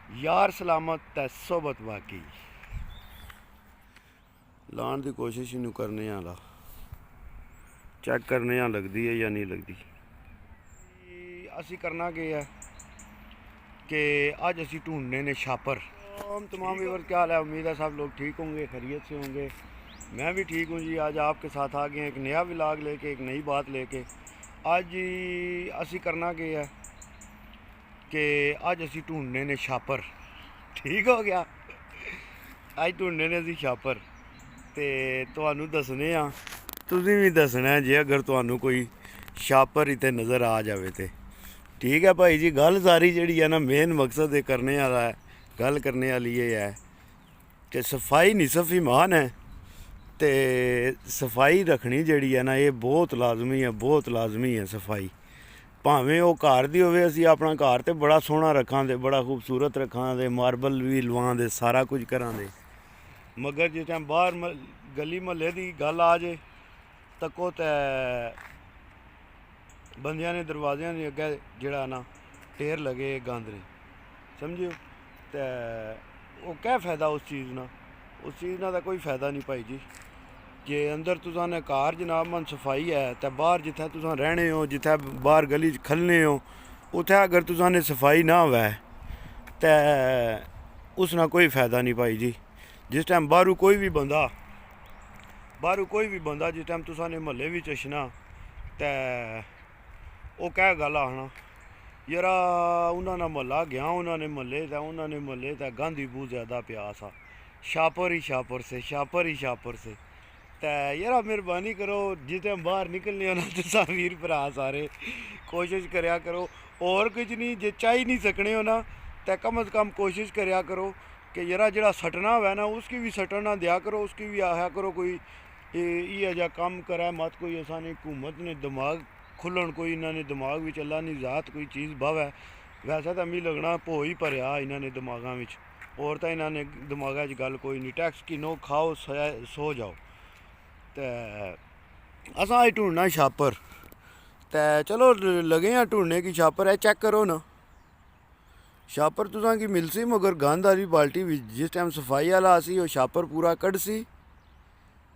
यार सलामत ते सोबत बाकी लाने की कोशिश ही करने आला चेक करने लगती है या नहीं लगती। असी करना के है कि अज असी ढूंढने ने छापर। तमाम व्यूअर्स क्या हाल है, उम्मीद है सब लोग ठीक होंगे, खैरियत से होंगे। मैं भी ठीक हूँ जी। आज आपके साथ आ गए एक नया व्लॉग लेके, एक नई बात लेके। आज असी करना के है कि अज असी ढूंढने ने छापर। ठीक हो गया, अज ढूंढने ने असी छापर ते तुहानू दसने आ, तुसीं भी दसना है जे अगर तुहानू कोई छापर इत्थे नज़र आ जाए तो। ठीक है भाई जी, गल सारी जी है ना, मेन मकसद ये करने वाला है, गल करने वाली ये है कि सफाई निसफ ईमान है तो सफाई रखनी जी है ना, ये बहुत लाजमी है, बहुत लाजमी है सफाई। भावें वो घर दी होवे, असीं अपना घर तो बड़ा सोहना रखां दे, बड़ा खूबसूरत रखां दे, मार्बल भी लवां दे, सारा कुछ करां दे, मगर जिस टाइम बाहर गली महल्ले की गल आ जाए तको तो बंदियां ने दरवाज़ियां दे अग्गे जेड़ा ना ढेर लगे गंद ने, समझियो। तो वो क्या फ़ायदा उस चीज़ ना, उस चीज़ ना कोई फ़ायदा नहीं भाई जी। जे अंदर तुसां ने घर जनाब मन सफाई है तो बाहर जिथे तुसां रहने हो, जिथे बाहर गली च खलने हो, उत्थे अगर तुसां ने सफाई ना होवे तो उसना कोई फ़ायदा नहीं भाई जी। जिस टाइम बाहरों कोई भी बंदा जिस टाइम तुसां ने महल्ले विच अछना तो वो क्या गल आखना, यारा उन्होंने महल्ला गया, उन्होंने महल्ले तो गंद ही बहुत ज़्यादा पिया सा, छापर ही छापर से, छापर ही छापर से। तो यार मेहरबानी करो, जिस टाइम बाहर निकलने हो ना तुसां वीर भरा सारे कोशिश करया करो, और कुछ नहीं, जे चाही नहीं सकने हो ना तो कम अज़ कम कोशिश करया करो कि यारा जरा सटना हुआ ना उसकी भी सटन ना दिया करो, उसकी भी आया करो कोई ये जा कम करे मत, कोई ऐसा नहीं हुकूमत ने दिमाग खुलन, कोई इन्होंने दिमाग भी अल्लाह ने ज़ात कोई चीज़ बवै। वैसे तो मी लगना भो ही भरया इन्होंने दिमागों में, और तो इन्होंने दिमागा च गल कोई नहीं, टैक्स किनो खाओ सो जाओ। तो असां अज ढूंढना छापर, तो चलो लगे हैं ढूंढने की छापर है। चेक करो ना, छापर तुसां की मिलसी, मगर गंद आह्ली बाल्टी जिस टाइम सफाई आह्ला आसी वो छापर पूरा कड्डसी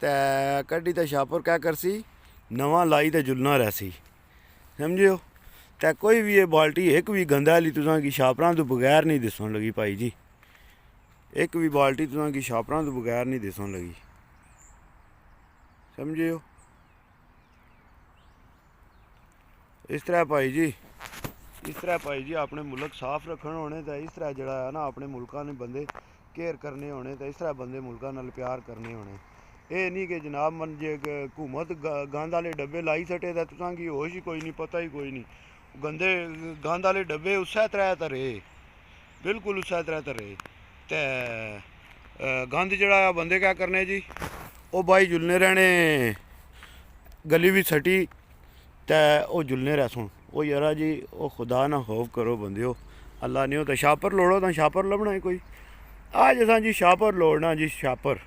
ते कड्डी ते छापर क्या करसी, नवां लाई ते जुलना रहसी, समझियो। तो कोई भी ये बाल्टी एक भी गंदा आह्ली तुसां की छापरां तो बगैर नहीं दिसन लगी भाई जी, एक भी बाल्टी तुसां की छापरां तो बगैर नहीं दिसन लगी, समझियो। इस तरह भाई जी, इस तरह भाई जी अपने मुल्क साफ रखने होने तो इस तरह जड़ा है ना अपने मुल्का ने बंदे केयर करने होने, तो इस तरह बंदे मुल्का नाल प्यार करने होने। ये नहीं कि जनाब मन जे हुकूमत गंद आह्ले डब्बे लाई सटे तो तुसां की होश ही कोई नहीं, पता ही कोई नहीं। गंदे गंद आह्ले डब्बे उस्सै तरह धरे, बिल्कुल उस्सै तरह धरे। तो गंद जड़ा बंदे क्या करने जी, वो भाई जुलने रहने, गली भी सटी तो वो जुलने रह सुन। वो यारा जी वो खुदा ना खौफ करो बंदियो, अल्लाह नहीं हो तो छापर लोड़ो तो छापर लभना है कोई। अज असां जी छापर लोड़ना जी, छापर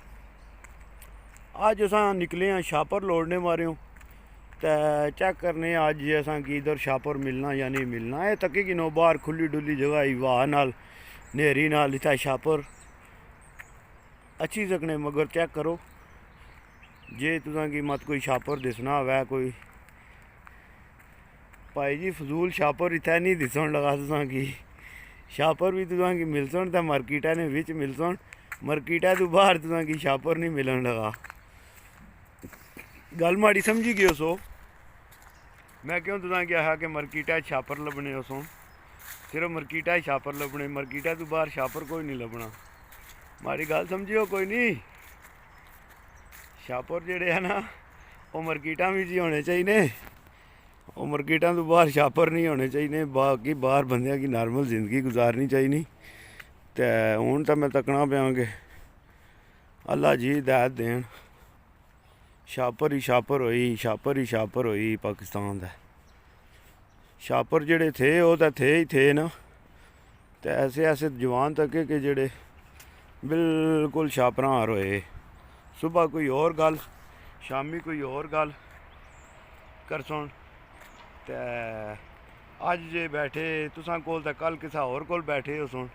अज असां निकले हैं छापर लोड़ने मारे। तो चेक करने अज असां की इधर छापर मिलना या नहीं मिलना। ये तकी किनो बाहर खुली डुली जगह ही वाह नाल नेरी नाल इत्थै छापर अच्छी सकने, मगर चेक करो जे तुसां की मत कोई छापर दिसना होवे कोई भाई जी, फजूल छापर इत्थै नहीं दिसन लगा तुसां की। छापर भी तुसां की मिलसन तो मार्केटा ने विच मिलसन, मार्केटा तो बाहर तुसां की छापर नहीं मिलन लगा। गल माड़ी समझी गए सो, मैं क्यों तुसां की आखा कि मार्केटा छापर लभने हो सो, सिर्फ मार्केटा छापर लभने, मार्केटा तो बाहर छापर कोई नहीं लभना। माड़ी गल समझियो कोई नहीं, छापर जेड़े है ना वो मार्केटा में ही होने चाहिए, वो मार्केटा तो बाहर छापर नहीं होने चाहिए। बाकी बाहर बंदियां की नॉर्मल जिंदगी गुजारनी चाहिए। तो हूँ तो मैं तकना पां कि अल्लाह जी हिदायत देन, छापर ही छापर होई, छापर ही छापर होई पाकिस्तान दा। छापर जेड़े थे वो तो थे ही थे ना, तो ऐसे ऐसे जवान तके कि जेड़े बिल्कुल छापरां हार होए। सुबह कोई और गल, शामी कोई और गल कर सुन। तो अज जे बैठे तुसां कोल तो कल किसा होर कोल बैठे हो सुन।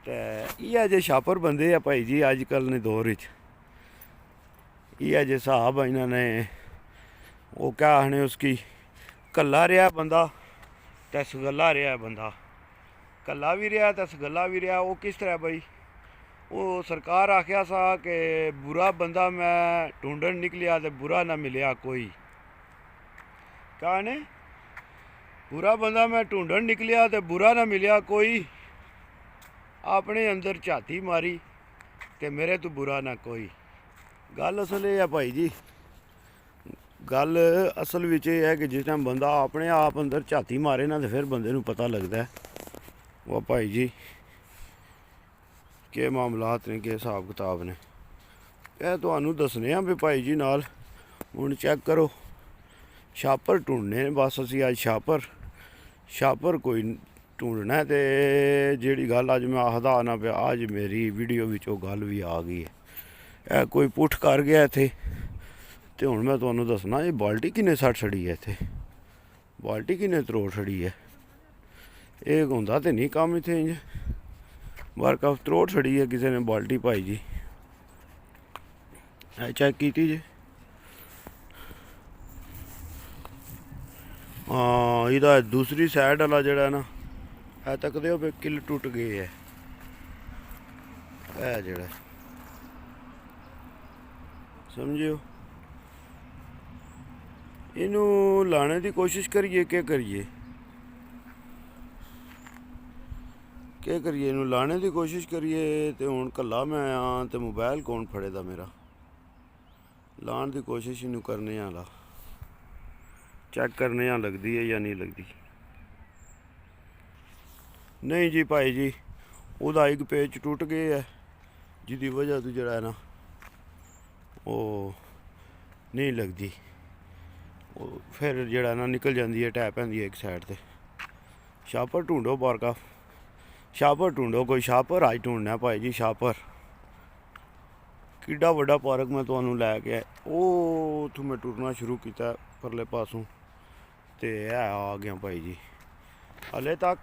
ते इ'यै जे छापर बंदे आ भाई जी अजकल ने दौर च। इ'यै जे हिसाब इन्होंने वो क्या आखने उसकी कल्ला रेहा बंदा ते सगला रेहा बंदा। कल्ला भी रेहा ते सगला भी रेहा। वो किस तरह भाई वो सरकार आख्या सा कि बुरा बंदा मैं ढूंढन निकलिया तो बुरा ना मिलया कोई। क्या ने बुरा बंदा मैं ढूंढन निकलिया तो बुरा ना मिलया कोई। अपने अंदर झाती मारी ते मेरे तो बुरा ना कोई। गल असल ये है भाई जी, गल असल विच ये है कि जिस टाइम बंदा अपने आप अंदर झाती मारे ना तो फिर बंदे नूं पता लगता है वो भाई जी के मामलात ने, के हिसाब किताब ने। यह तुहानूं दसने आ भी भाई जी नाल हुण चैक करो छापर ढूंढने बस असीं अज छापर कोई ढूंढना है। तो जिहड़ी गल अज मैं आखदा आना पिया अज मेरी वीडियो विच ओह गल भी आ गई है। यह कोई पुठ कर गया इत्थे ते हुण मैं तुहानूं दसना ये बाल्टी किन्ने सट छड़ी है। इत्थे बाल्टी किन्ने त्रोड़ छड़ी है। ये होंदा ते नहीं कम्म इत्थे इंज वर्क ऑफ त्रोड़ छड़ी है किसी ने बाल्टी भाई जी। चेक की जे हाँ इहदा दूसरी साइड वाला जड़ा ना है तकदे हो भी किल टुट गए है। जड़ा समझियो इनू लाने की कोशिश करिए। क्या करिए इनू लाने की कोशिश करिए। तो हुण कल्ला मैं आं तो मोबाइल कौन फड़ेदा मेरा। लाने की कोशिश इनू करने आला चेक करने आ लगती है या नहीं लगती। नहीं जी भाई जी उहदा एक पेच टुट गया है जिसकी वजह तो जड़ा है ना वो नहीं लगती। फिर जड़ा ना निकल जाती है टैप पैंदी है एक साइड ते। छापर ढूंढो बारका छापर ढूंढो कोई छापर अज ढूंढना भाई जी छापर। किड्डा वड्डा पार्क मैं तुहानूं लैके उत्थों मैं टुरना शुरू किया परले पासों ते आ गया भाई जी। हले तक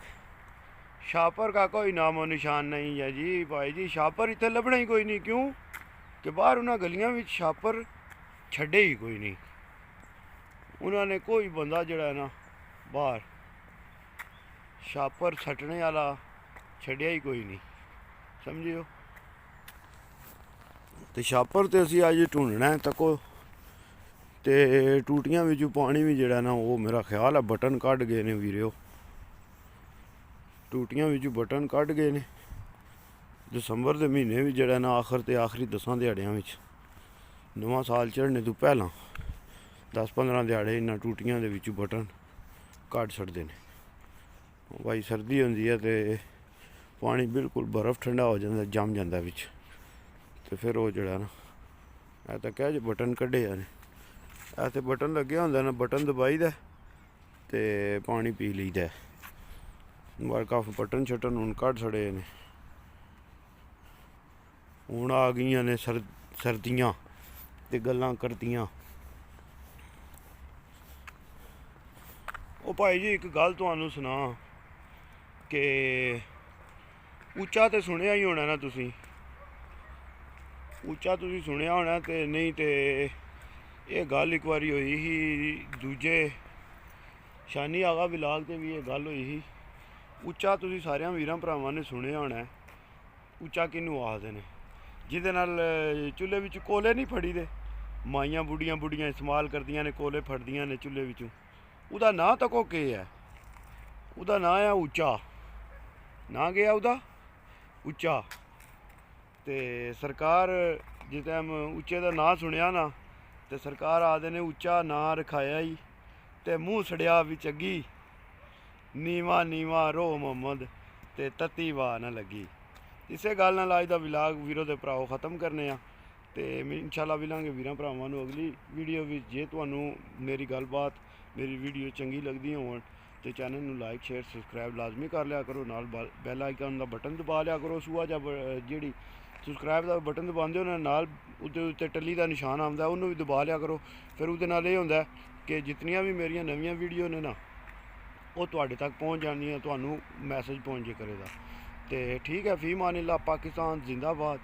छापर का कोई नामो निशान नहीं है जी भाई जी। छापर इत्थे लभना ही कोई नहीं। क्यों कि बाहर उन्होंने गलियां में छापर छड्डे ही कोई नहीं। उन्होंने कोई बंदा जड़ा है ना बाहर छापर सट्टने वाला छड्डिया ही कोई नहीं समझियो। तो छापर तो असी अज ढूंढना है तको ते टूटियां विचों पानी भी जड़ा ना वो मेरा ख्याल है बटन कढ़ गए ने वीरियो। टूटियां विचों बटन कढ़ गए ने। दसंबर के महीने भी जड़ा ना आखिरी 10 दिहाड़ियां विच नवां साल चढ़ने तो पहला 10-15 दिहाड़े इन्हां टूटियां दे विचों बटन कढ़ छड्डदे ने। भाई सर्दी होंदी है तो पानी बिल्कुल बर्फ ठंडा हो जाता जम जाता बिच तो फिर वो जड़ा ना ऐ तो क्या जो बटन कड्ढे ने ऐसे बटन लगे होंगे ना बटन दबाई दा ते पानी पी लीदा। काफी बटन शटन हूँ कढ़ छड़े ने। हूँ आ गई ने सर्दियाँ ते गल्लां करदियां। ओ भाई जी एक गल तुहानूं सुना कि उच्चा तो सुनिया ही होना ना तुसीं। उच्चा तुसीं सुनिया होना ते नहीं ते ये गल एक बारी हुई ही दूजे शानी आगा विलाग ते भी ये गल हुई ही। उच्चा तुसीं सारियां वीरां भरावां ने सुनिया होना। उच्चा किनू आखदे ने जिहदे नाल चुल्हे विच कोले नहीं फड़ी दे। माइयां बुढ़ियां इस्तेमाल करदियां ने कोले फड़दियां ने चुल्हे विचों। उहदा नां तको केह् है। उहदा नां है उच्चा। नां केह् है उहदा उच्चा। ते सरकार जिस टाइम उच्चे का नां सुनिया ना तो सरकार आखदे ने उच्चा नां रखाया ही ते मूँह सड़िया बिच अग्गी नीवा नीवा रो मोहम्मद ते तत्ती वाह ना लगी। इसे गल नाल अज दा विलाग वीरो दे भराओ ख़त्म करने आ ते इंशाल्लाह मिलांगे वीरां भरावां नूं अगली वीडियो विच। जे तुहानूं मेरी गलबात मेरी वीडियो चंगी लगदी होण तो चैनल नूं लाइक शेयर सबसक्राइब लाजमी कर लिया करो। नाल बैल आइकन दा बटन दबा लिया करो। सूआ जा जिहड़ी सबसक्राइब का बटन दबाते हो नाल उहदे उत्ते टल्ली का निशान आंदा उन्होंने भी दबा लिया करो। फिर उहदे नाल ये होंदा कि जितनियां भी मेरियां नवीं वीडियो ने ना वो तुहाडे तक पहुँच जानियां तुहानूं मैसेज पहुँच जे करेगा। ਤੇ ਠੀਕ ਹੈ, ਫੀ ਮਾनिल्लाह, पाकिस्तान जिंदाबाद।